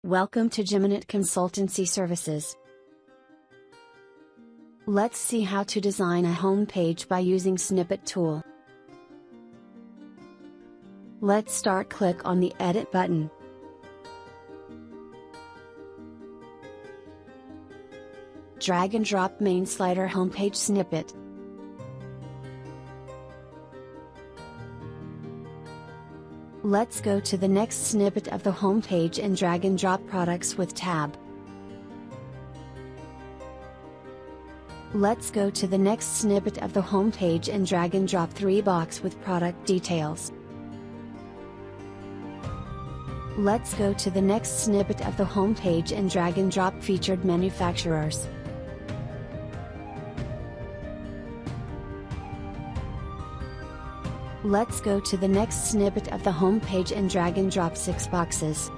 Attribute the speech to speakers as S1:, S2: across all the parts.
S1: Welcome to Geminate Consultancy Services. Let's see how to design a home page by using Snippet tool. Let's start. Click on the Edit button. Drag and drop main slider homepage snippet. Let's go to the next snippet of the home page and drag and drop products with tab. Let's go to the next snippet of the home page and drag and drop 3 box with product details. Let's go to the next snippet of the home page and drag and drop featured manufacturers. Let's go to the next snippet of the home page and drag and drop 6 boxes.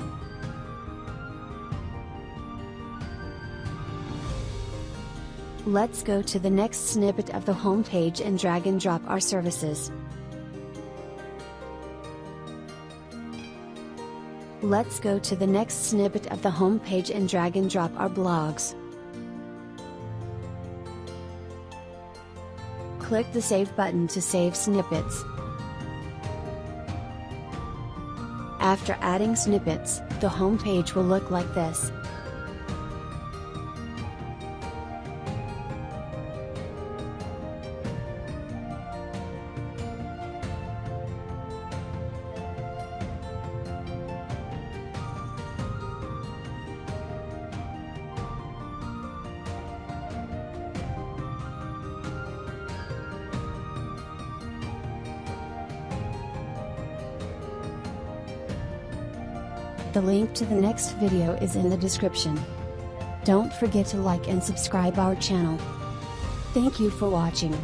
S1: Let's go to the next snippet of the home page and drag and drop our services. Let's go to the next snippet of the home page and drag and drop our blogs. Click the Save button to save snippets. After adding snippets, the home page will look like this. The link to the next video is in the description. Don't forget to like and subscribe our channel. Thank you for watching.